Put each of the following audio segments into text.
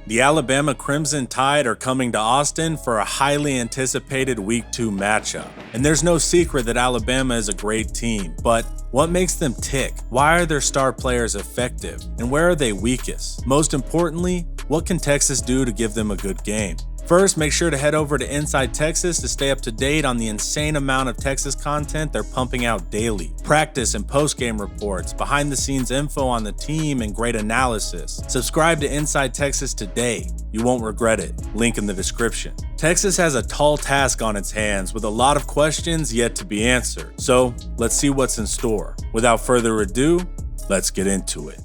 The Alabama Crimson Tide are coming to Austin for a highly anticipated Week 2 matchup. And there's no secret that Alabama is a great team, but what makes them tick? Why are their star players effective? And where are they weakest? Most importantly, what can Texas do to give them a good game? First, make sure to head over to Inside Texas to stay up to date on the insane amount of Texas content they're pumping out daily. Practice and post-game reports, behind-the-scenes info on the team, and great analysis. Subscribe to Inside Texas today. You won't regret it. Link in the description. Texas has a tall task on its hands with a lot of questions yet to be answered. So, let's see what's in store. Without further ado, let's get into it.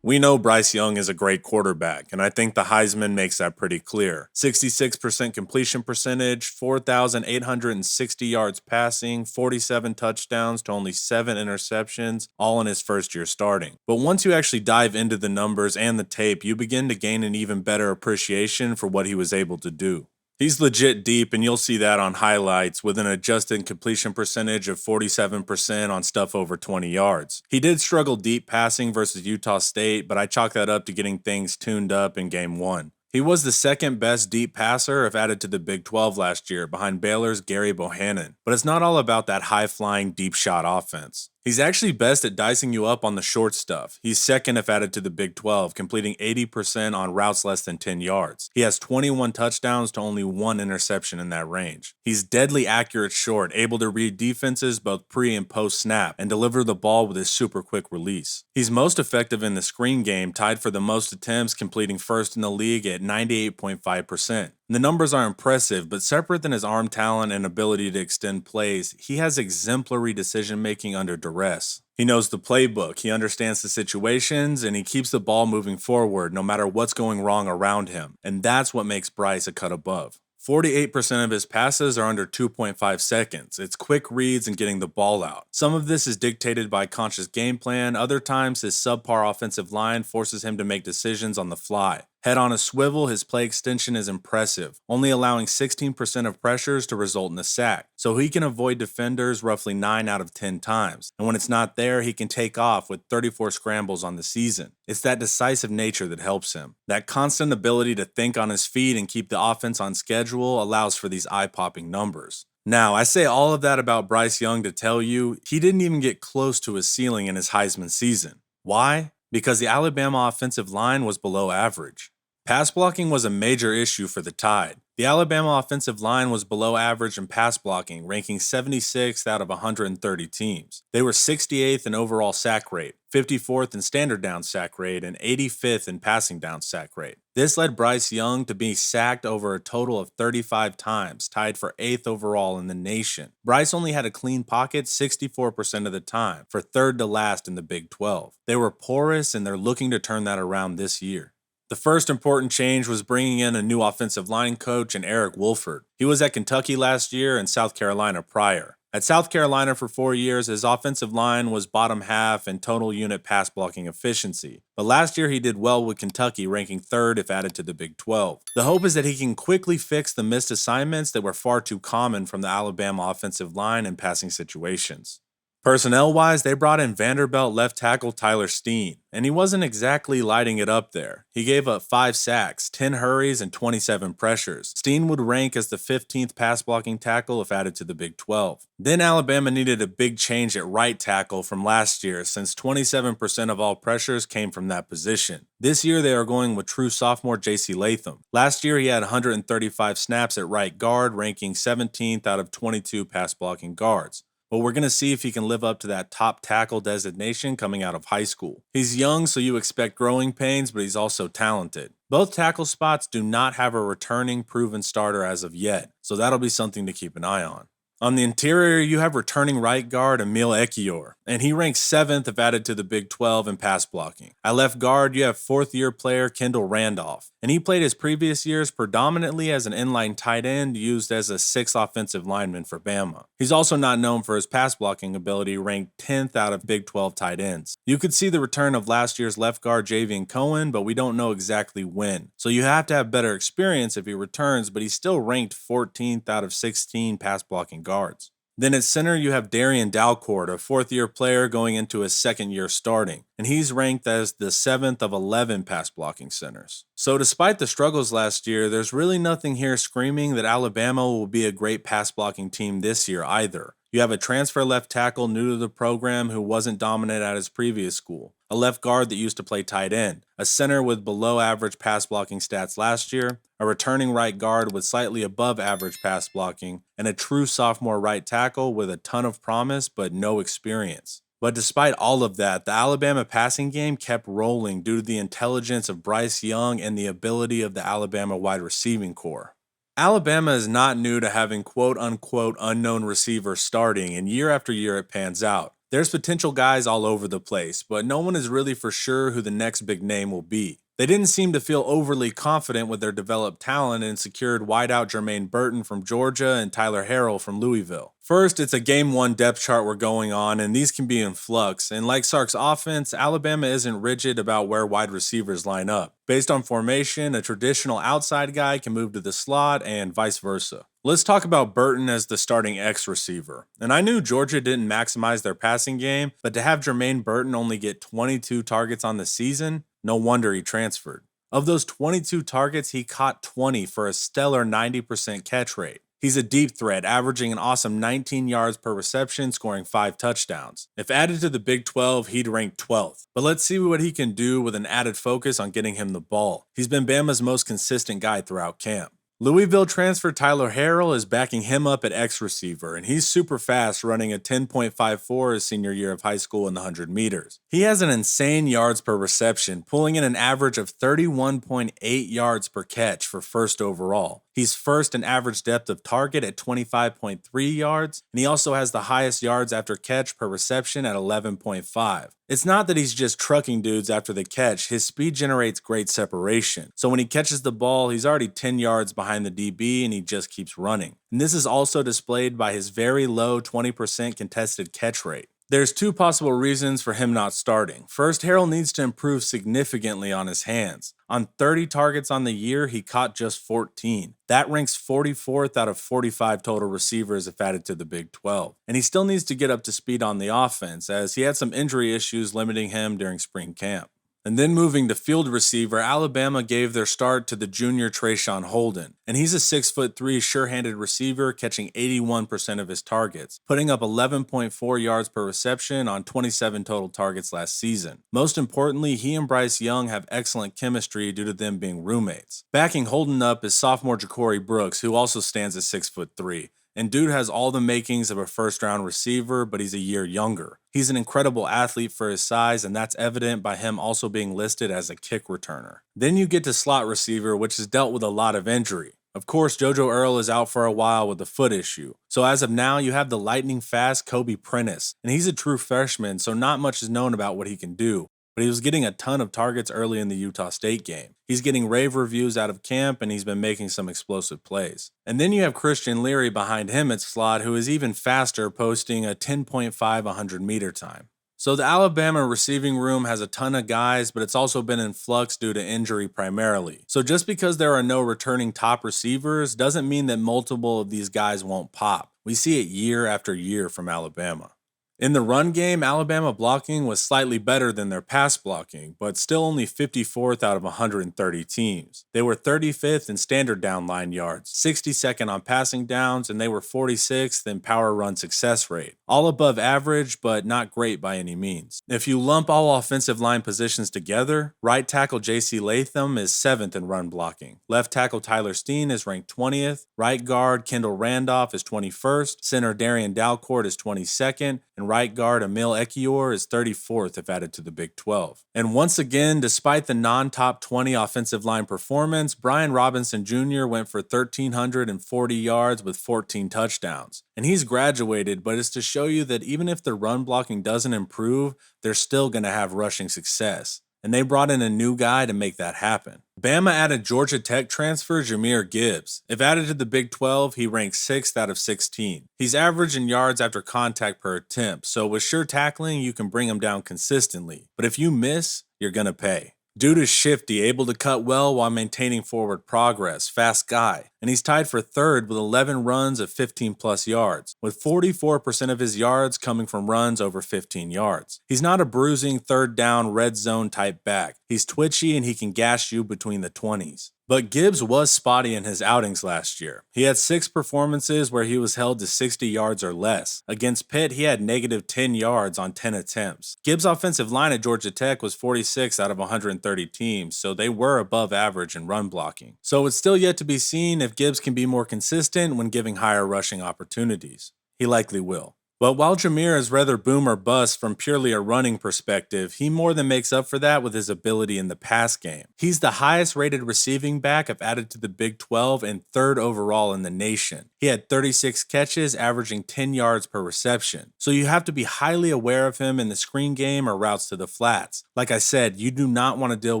We know Bryce Young is a great quarterback, and I think the Heisman makes that pretty clear. 66% completion percentage, 4,860 yards passing, 47 touchdowns to only 7 interceptions, all in his first year starting. But once you actually dive into the numbers and the tape, you begin to gain an even better appreciation for what he was able to do. He's legit deep, and you'll see that on highlights with an adjusted completion percentage of 47% on stuff over 20 yards. He did struggle deep passing versus Utah State, but I chalk that up to getting things tuned up in Game 1. He was the second best deep passer if added to the Big 12 last year, behind Baylor's Gary Bohannon. But it's not all about that high-flying, deep shot offense. He's actually best at dicing you up on the short stuff. He's second if added to the Big 12, completing 80% on routes less than 10 yards. He has 21 touchdowns to only 1 interception in that range. He's deadly accurate short, able to read defenses both pre and post snap, and deliver the ball with his super quick release. He's most effective in the screen game, tied for the most attempts, completing first in the league at 98.5%. The numbers are impressive, but separate than his arm talent and ability to extend plays, he has exemplary decision-making under duress. He knows the playbook, he understands the situations, and he keeps the ball moving forward no matter what's going wrong around him, and that's what makes Bryce a cut above. 48% of his passes are under 2.5 seconds. It's quick reads and getting the ball out. Some of this is dictated by conscious game plan, other times his subpar offensive line forces him to make decisions on the fly. Head on a swivel, his play extension is impressive, only allowing 16% of pressures to result in a sack, so he can avoid defenders roughly 9 out of 10 times, and when it's not there, he can take off with 34 scrambles on the season. It's that decisive nature that helps him. That constant ability to think on his feet and keep the offense on schedule allows for these eye-popping numbers. Now, I say all of that about Bryce Young to tell you, he didn't even get close to his ceiling in his Heisman season. Why? Because the Alabama offensive line was below average. Pass blocking was a major issue for the Tide. The Alabama offensive line was below average in pass blocking, ranking 76th out of 130 teams. They were 68th in overall sack rate, 54th in standard down sack rate, and 85th in passing down sack rate. This led Bryce Young to be sacked over a total of 35 times, tied for 8th overall in the nation. Bryce only had a clean pocket 64% of the time, for 3rd to last in the Big 12. They were porous, and they're looking to turn that around this year. The first important change was bringing in a new offensive line coach in Eric Wolford. He was at Kentucky last year and South Carolina prior. At South Carolina for 4 years, his offensive line was bottom half in total unit pass blocking efficiency. But last year he did well with Kentucky, ranking 3rd if added to the Big 12. The hope is that he can quickly fix the missed assignments that were far too common from the Alabama offensive line in passing situations. Personnel-wise, they brought in Vanderbilt left tackle Tyler Steen, and he wasn't exactly lighting it up there. He gave up 5 sacks, 10 hurries, and 27 pressures. Steen would rank as the 15th pass-blocking tackle if added to the Big 12. Then Alabama needed a big change at right tackle from last year, since 27% of all pressures came from that position. This year, they are going with true sophomore J.C. Latham. Last year, he had 135 snaps at right guard, ranking 17th out of 22 pass-blocking guards. But we're going to see if he can live up to that top tackle designation coming out of high school. He's young, so you expect growing pains, but he's also talented. Both tackle spots do not have a returning proven starter as of yet, so that'll be something to keep an eye on. On the interior, you have returning right guard Emil Ekiyor, and he ranks 7th if added to the Big 12 in pass blocking. At left guard, you have 4th-year player Kendall Randolph, and he played his previous years predominantly as an inline tight end used as a 6th offensive lineman for Bama. He's also not known for his pass blocking ability, ranked 10th out of Big 12 tight ends. You could see the return of last year's left guard Javian Cohen, but we don't know exactly when. So you have to have better experience if he returns, but he's still ranked 14th out of 16 pass blocking guards. Then at center, you have Darien Dalcourt, a fourth-year player going into his second year starting, and he's ranked as the 7th of 11 pass-blocking centers. So despite the struggles last year, there's really nothing here screaming that Alabama will be a great pass-blocking team this year either. You have a transfer left tackle new to the program who wasn't dominant at his previous school, a left guard that used to play tight end, a center with below-average pass-blocking stats last year, a returning right guard with slightly above average pass blocking, and a true sophomore right tackle with a ton of promise but no experience. But despite all of that, the Alabama passing game kept rolling due to the intelligence of Bryce Young and the ability of the Alabama wide receiving core. Alabama is not new to having quote-unquote unknown receivers starting, and year after year it pans out. There's potential guys all over the place, but no one is really for sure who the next big name will be. They didn't seem to feel overly confident with their developed talent and secured wideout Jermaine Burton from Georgia and Tyler Harrell from Louisville. First, it's a Game 1 depth chart we're going on, and these can be in flux. And like Sark's offense, Alabama isn't rigid about where wide receivers line up. Based on formation, a traditional outside guy can move to the slot and vice versa. Let's talk about Burton as the starting X receiver. And I knew Georgia didn't maximize their passing game, but to have Jermaine Burton only get 22 targets on the season, no wonder he transferred. Of those 22 targets, he caught 20 for a stellar 90% catch rate. He's a deep threat, averaging an awesome 19 yards per reception, scoring 5 touchdowns. If added to the Big 12, he'd rank 12th. But let's see what he can do with an added focus on getting him the ball. He's been Bama's most consistent guy throughout camp. Louisville transfer Tyler Harrell is backing him up at X receiver, and he's super fast, running a 10.54 his senior year of high school in the 100 meters. He has an insane yards per reception, pulling in an average of 31.8 yards per catch for first overall. He's first in average depth of target at 25.3 yards, and he also has the highest yards after catch per reception at 11.5. It's not that he's just trucking dudes after the catch, his speed generates great separation. So when he catches the ball, he's already 10 yards behind the DB and he just keeps running. And this is also displayed by his very low 20% contested catch rate. There's 2 possible reasons for him not starting. First, Harrell needs to improve significantly on his hands. On 30 targets on the year, he caught just 14. That ranks 44th out of 45 total receivers if added to the Big 12. And he still needs to get up to speed on the offense, as he had some injury issues limiting him during spring camp. And then moving to field receiver, Alabama gave their start to the junior Trayshawn Holden. And he's a 6'3" sure-handed receiver, catching 81% of his targets, putting up 11.4 yards per reception on 27 total targets last season. Most importantly, he and Bryce Young have excellent chemistry due to them being roommates. Backing Holden up is sophomore Jakory Brooks, who also stands at 6'3". And dude has all the makings of a first-round receiver, but he's a year younger. He's an incredible athlete for his size, and that's evident by him also being listed as a kick returner. Then you get to slot receiver, which has dealt with a lot of injury. Of course, JoJo Earle is out for a while with a foot issue. So as of now, you have the lightning-fast Kobe Prentice, and he's a true freshman, so not much is known about what he can do. But he was getting a ton of targets early in the Utah State game. He's getting rave reviews out of camp, and he's been making some explosive plays. And then you have Christian Leary behind him at slot, who is even faster, posting a 10.5 100-meter time. So the Alabama receiving room has a ton of guys, but it's also been in flux due to injury primarily. So just because there are no returning top receivers doesn't mean that multiple of these guys won't pop. We see it year after year from Alabama. In the run game, Alabama blocking was slightly better than their pass blocking, but still only 54th out of 130 teams. They were 35th in standard down line yards, 62nd on passing downs, and they were 46th in power run success rate. All above average, but not great by any means. If you lump all offensive line positions together, right tackle J.C. Latham is 7th in run blocking. Left tackle Tyler Steen is ranked 20th. Right guard Kendall Randolph is 21st. Center Darien Dalcourt is 22nd. And right guard Emil Ekiyor is 34th if added to the Big 12. And once again, despite the non-top 20 offensive line performance, Brian Robinson Jr. went for 1,340 yards with 14 touchdowns. And he's graduated, but it's to show you that even if the run blocking doesn't improve, they're still going to have rushing success. And they brought in a new guy to make that happen. Bama added Georgia Tech transfer Jahmyr Gibbs. If added to the Big 12, he ranks 6th out of 16. He's average in yards after contact per attempt, so with sure tackling, you can bring him down consistently. But if you miss, you're gonna pay. Dude is shifty, able to cut well while maintaining forward progress, fast guy. and he's tied for third with 11 runs of 15 plus yards, with 44% of his yards coming from runs over 15 yards. He's not a bruising third down red zone type back. He's twitchy and he can gash you between the 20s. But Gibbs was spotty in his outings last year. He had 6 performances where he was held to 60 yards or less. Against Pitt, he had negative 10 yards on 10 attempts. Gibbs' offensive line at Georgia Tech was 46 out of 130 teams, so they were above average in run blocking. So it's still yet to be seen if Gibbs can be more consistent when giving higher rushing opportunities. He likely will. But while Jameer is rather boom or bust from purely a running perspective, he more than makes up for that with his ability in the pass game. He's the highest rated receiving back I've added to the Big 12 and 3rd overall in the nation. He had 36 catches, averaging 10 yards per reception. So you have to be highly aware of him in the screen game or routes to the flats. Like I said, you do not want to deal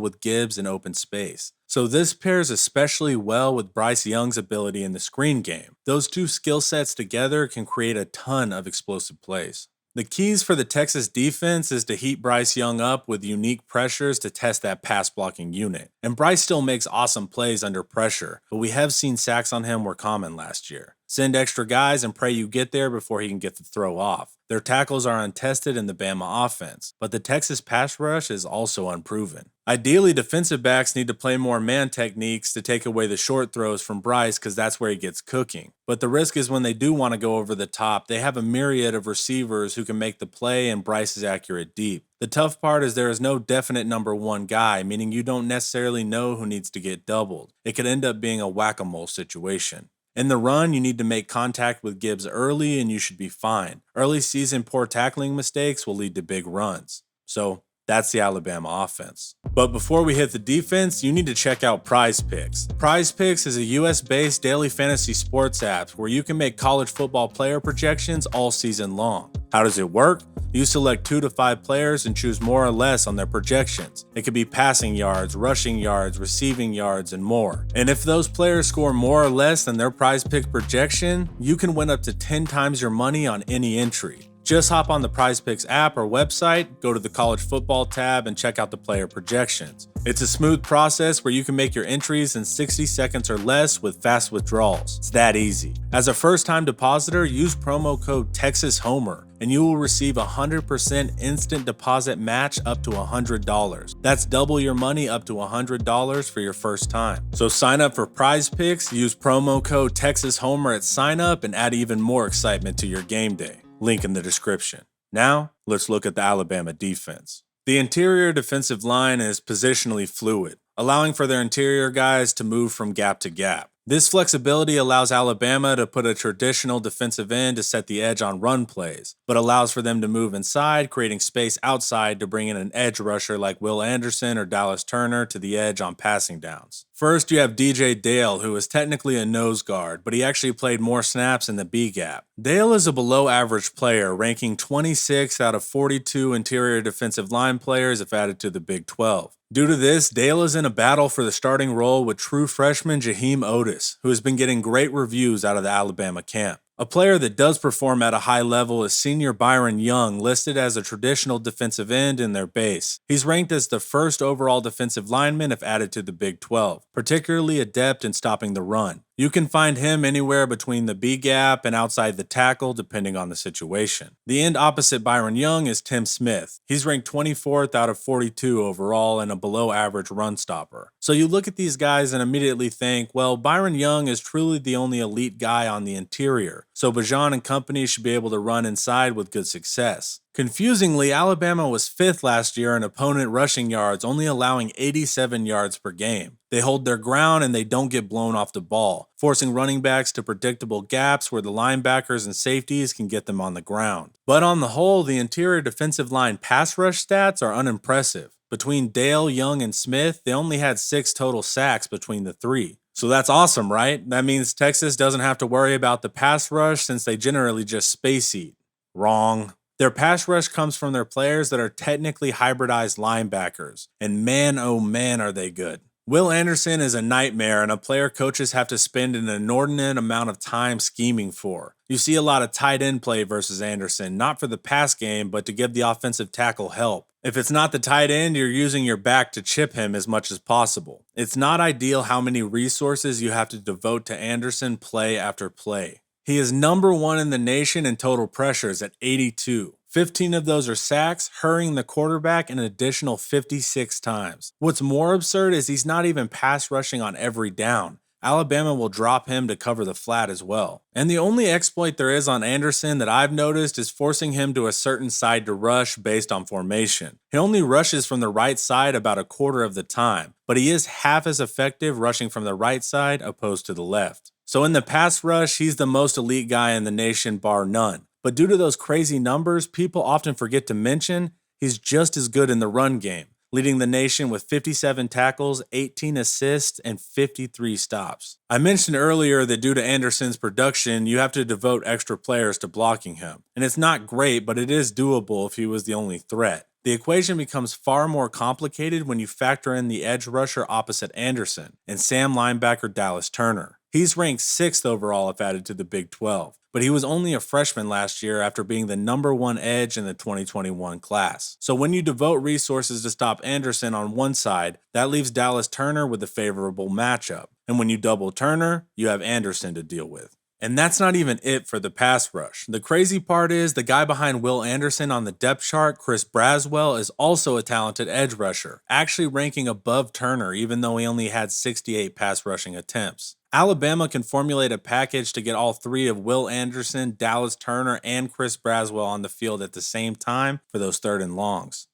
with Gibbs in open space. So this pairs especially well with Bryce Young's ability in the screen game. Those two skill sets together can create a ton of explosive plays. The keys for the Texas defense is to heat Bryce Young up with unique pressures to test that pass blocking unit. And Bryce still makes awesome plays under pressure, but we have seen sacks on him were common last year. Send extra guys and pray you get there before he can get the throw off. Their tackles are untested in the Bama offense, but the Texas pass rush is also unproven. Ideally, defensive backs need to play more man techniques to take away the short throws from Bryce because that's where he gets cooking. But the risk is when they do want to go over the top, they have a myriad of receivers who can make the play and Bryce is accurate deep. The tough part is there is no definite number one guy, meaning you don't necessarily know who needs to get doubled. It could end up being a whack-a-mole situation. In the run, you need to make contact with Gibbs early and you should be fine. Early season poor tackling mistakes will lead to big runs. So that's the Alabama offense. But before we hit the defense, you need to check out Prize Picks. Prize Picks is a US-based daily fantasy sports app where you can make college football player projections all season long. How does it work? You select 2 to 5 players and choose more or less on their projections. It could be passing yards, rushing yards, receiving yards, and more. And if those players score more or less than their Prize Pick projection, you can win up to 10 times your money on any entry. Just hop on the Prize Picks app or website, go to the college football tab, and check out the player projections. It's a smooth process where you can make your entries in 60 seconds or less with fast withdrawals. It's that easy. As a first-time depositor, use promo code TexasHomer, and you will receive a 100% instant deposit match up to $100. That's double your money up to $100 for your first time. So sign up for Prize Picks, use promo code TexasHomer at sign up, and add even more excitement to your game day. Link in the description. Now, let's look at the Alabama defense. The interior defensive line is positionally fluid, allowing for their interior guys to move from gap to gap. This flexibility allows Alabama to put a traditional defensive end to set the edge on run plays, but allows for them to move inside, creating space outside to bring in an edge rusher like Will Anderson or Dallas Turner to the edge on passing downs. First, you have DJ Dale, who is technically a nose guard, but he actually played more snaps in the B gap. Dale is a below-average player, ranking 26 out of 42 interior defensive line players if added to the Big 12. Due to this, Dale is in a battle for the starting role with true freshman Jaheim Otis, who has been getting great reviews out of the Alabama camp. A player that does perform at a high level is senior Byron Young, listed as a traditional defensive end in their base. He's ranked as the first overall defensive lineman if added to the Big 12, particularly adept in stopping the run. You can find him anywhere between the B gap and outside the tackle depending on the situation. The end opposite Byron Young is Tim Smith. He's ranked 24th out of 42 overall and a below average run stopper. So you look at these guys and immediately think, well, Byron Young is truly the only elite guy on the interior, so Bajan and company should be able to run inside with good success. Confusingly, Alabama was 5th last year in opponent rushing yards, only allowing 87 yards per game. They hold their ground and they don't get blown off the ball, forcing running backs to predictable gaps where the linebackers and safeties can get them on the ground. But on the whole, the interior defensive line pass rush stats are unimpressive. Between Dale, Young, and Smith, they only had 6 total sacks between the 3. So that's awesome, right? That means Texas doesn't have to worry about the pass rush since they generally just space eat. Wrong. Their pass rush comes from their players that are technically hybridized linebackers, and man oh man are they good. Will Anderson is a nightmare and a player coaches have to spend an inordinate amount of time scheming for. You see a lot of tight end play versus Anderson, not for the pass game, but to give the offensive tackle help. If it's not the tight end, you're using your back to chip him as much as possible. It's not ideal how many resources you have to devote to Anderson play after play. He is number 1 in the nation in total pressures at 82. 15 of those are sacks, hurrying the quarterback an additional 56 times. What's more absurd is he's not even pass rushing on every down. Alabama will drop him to cover the flat as well. And the only exploit there is on Anderson that I've noticed is forcing him to a certain side to rush based on formation. He only rushes from the right side about a quarter of the time, but he is half as effective rushing from the right side opposed to the left. So in the pass rush, he's the most elite guy in the nation bar none. But due to those crazy numbers, people often forget to mention he's just as good in the run game, leading the nation with 57 tackles, 18 assists, and 53 stops. I mentioned earlier that due to Anderson's production, you have to devote extra players to blocking him. And it's not great, but it is doable if he was the only threat. The equation becomes far more complicated when you factor in the edge rusher opposite Anderson and Sam linebacker Dallas Turner. He's ranked 6th overall if added to the Big 12, but he was only a freshman last year after being the number 1 edge in the 2021 class. So when you devote resources to stop Anderson on one side, that leaves Dallas Turner with a favorable matchup. And when you double Turner, you have Anderson to deal with. And that's not even it for the pass rush. The crazy part is the guy behind Will Anderson on the depth chart, Chris Braswell, is also a talented edge rusher, actually ranking above Turner even though he only had 68 pass rushing attempts. Alabama can formulate a package to get all 3 of Will Anderson, Dallas Turner, and Chris Braswell on the field at the same time for those 3rd and longs.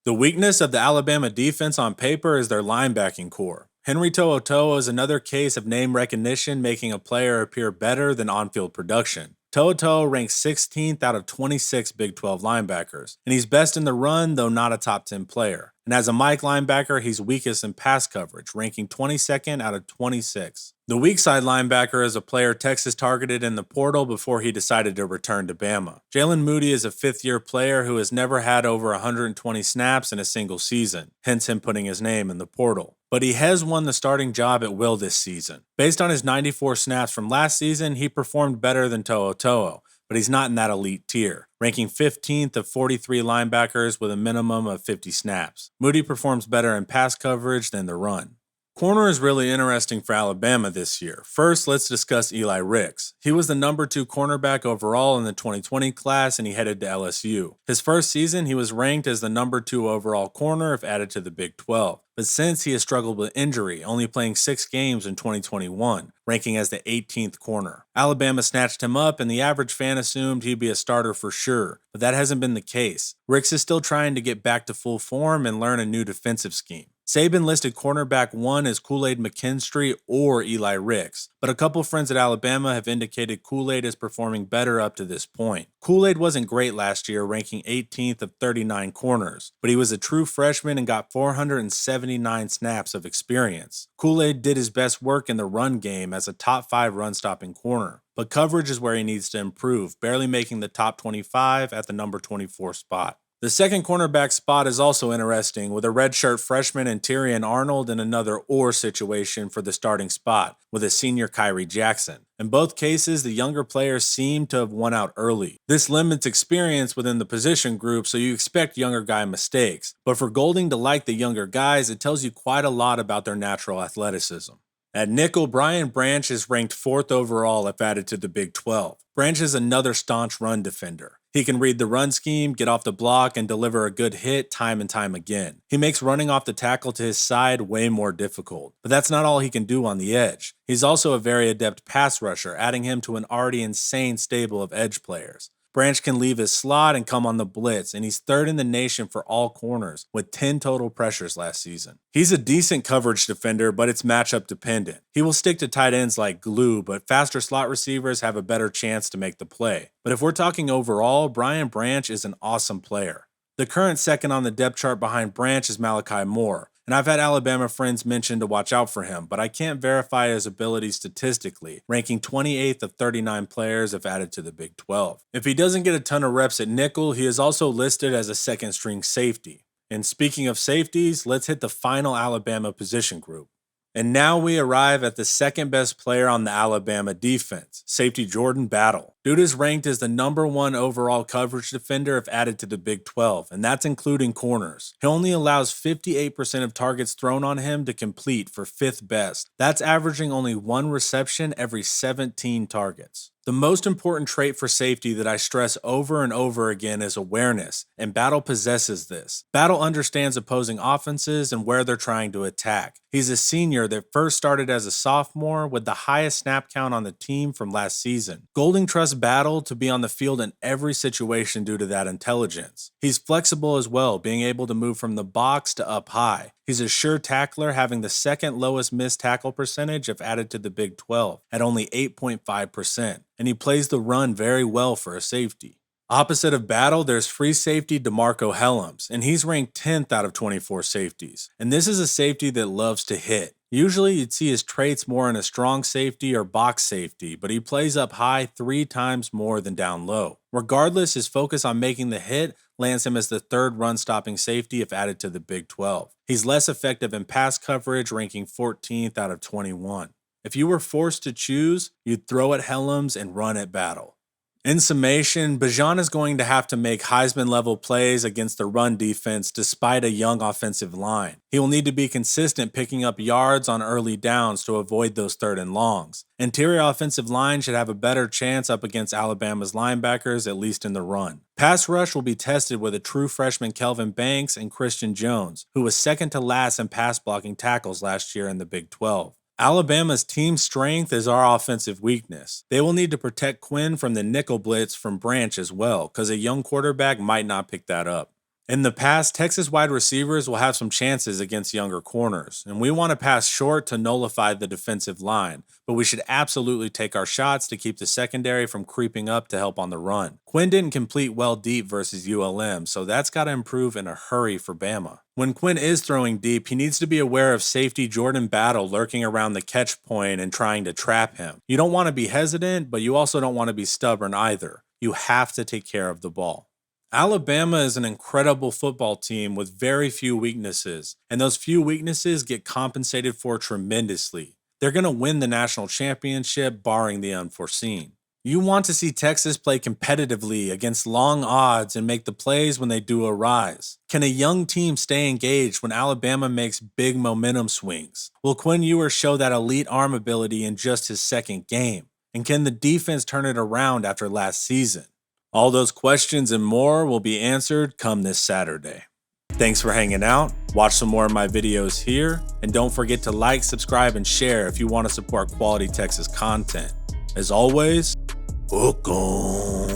The weakness of the Alabama defense on paper is their linebacking core. Henry To'oTo'o is another case of name recognition making a player appear better than on-field production. To'oTo'o ranks 16th out of 26 Big 12 linebackers, and he's best in the run, though not a top 10 player. And as a Mike linebacker, he's weakest in pass coverage, ranking 22nd out of 26. The weak side linebacker is a player Texas targeted in the portal before he decided to return to Bama. Jalen Moody is a 5th-year player who has never had over 120 snaps in a single season, hence him putting his name in the portal. But he has won the starting job at will this season. Based on his 94 snaps from last season, he performed better than To'oTo'o, but he's not in that elite tier, ranking 15th of 43 linebackers with a minimum of 50 snaps. Moody performs better in pass coverage than the run. Corner is really interesting for Alabama this year. First, let's discuss Eli Rix. He was the number 2 cornerback overall in the 2020 class and he headed to LSU. His first season, he was ranked as the number 2 overall corner if added to the Big 12. But since he has struggled with injury, only playing 6 games in 2021, ranking as the 18th corner. Alabama snatched him up and the average fan assumed he'd be a starter for sure, but that hasn't been the case. Rix is still trying to get back to full form and learn a new defensive scheme. Saban listed cornerback 1 as Kool-Aid McKinstry or Eli Rix, but a couple friends at Alabama have indicated Kool-Aid is performing better up to this point. Kool-Aid wasn't great last year, ranking 18th of 39 corners, but he was a true freshman and got 479 snaps of experience. Kool-Aid did his best work in the run game as a top 5 run-stopping corner, but coverage is where he needs to improve, barely making the top 25 at the number 24 spot. The second cornerback spot is also interesting, with a redshirt freshman in Tyrion Arnold and another or situation for the starting spot, with a senior Kyrie Jackson. In both cases, the younger players seem to have won out early. This limits experience within the position group, so you expect younger guy mistakes. But for Golding to like the younger guys, it tells you quite a lot about their natural athleticism. At nickel, Brian Branch is ranked 4th overall if added to the Big 12. Branch is another staunch run defender. He can read the run scheme, get off the block, and deliver a good hit time and time again. He makes running off the tackle to his side way more difficult. But that's not all he can do on the edge. He's also a very adept pass rusher, adding him to an already insane stable of edge players. Branch can leave his slot and come on the blitz, and he's 3rd in the nation for all corners, with 10 total pressures last season. He's a decent coverage defender, but it's matchup dependent. He will stick to tight ends like glue, but faster slot receivers have a better chance to make the play. But if we're talking overall, Brian Branch is an awesome player. The current second on the depth chart behind Branch is Malachi Moore, and I've had Alabama friends mention to watch out for him, but I can't verify his ability statistically, ranking 28th of 39 players if added to the Big 12. If he doesn't get a ton of reps at nickel, he is also listed as a second-string safety. And speaking of safeties, let's hit the final Alabama position group. And now we arrive at the second best player on the Alabama defense, safety Jordan Battle. Dude is ranked as the #1 overall coverage defender if added to the Big 12, and that's including corners. He only allows 58% of targets thrown on him to complete for 5th best. That's averaging only 1 reception every 17 targets. The most important trait for safety that I stress over and over again is awareness, and Battle possesses this. Battle understands opposing offenses and where they're trying to attack. He's a senior that first started as a sophomore with the highest snap count on the team from last season. Golding trusts Battle to be on the field in every situation due to that intelligence. He's flexible as well, being able to move from the box to up high. He's a sure tackler, having the second lowest missed tackle percentage if added to the Big 12, at only 8.5%, and he plays the run very well for a safety. Opposite of Battle, there's free safety DeMarco Hellams, and he's ranked 10th out of 24 safeties. And this is a safety that loves to hit. Usually you'd see his traits more in a strong safety or box safety, but he plays up high 3 times more than down low. Regardless, his focus on making the hit lands him as the 3rd run-stopping safety if added to the Big 12. He's less effective in pass coverage, ranking 14th out of 21. If you were forced to choose, you'd throw at Hellams and run at Battle. In summation, Bijan is going to have to make Heisman-level plays against the run defense despite a young offensive line. He will need to be consistent picking up yards on early downs to avoid those 3rd and longs. Interior offensive line should have a better chance up against Alabama's linebackers, at least in the run. Pass rush will be tested with a true freshman Kelvin Banks and Christian Jones, who was second to last in pass blocking tackles last year in the Big 12. Alabama's team strength is our offensive weakness. They will need to protect Quinn from the nickel blitz from Branch as well, because a young quarterback might not pick that up. In the past, Texas wide receivers will have some chances against younger corners, and we want to pass short to nullify the defensive line, but we should absolutely take our shots to keep the secondary from creeping up to help on the run. Quinn didn't complete well deep versus ULM, so that's got to improve in a hurry for Bama. When Quinn is throwing deep, he needs to be aware of safety Jordan Battle lurking around the catch point and trying to trap him. You don't want to be hesitant, but you also don't want to be stubborn either. You have to take care of the ball. Alabama is an incredible football team with very few weaknesses, and those few weaknesses get compensated for tremendously. They're going to win the national championship, barring the unforeseen. You want to see Texas play competitively against long odds and make the plays when they do arise. Can a young team stay engaged when Alabama makes big momentum swings? Will Quinn Ewers show that elite arm ability in just his 2nd game? And can the defense turn it around after last season? All those questions and more will be answered come this Saturday. Thanks for hanging out. Watch some more of my videos here. And don't forget to like, subscribe, and share if you want to support quality Texas content. As always, hook 'em.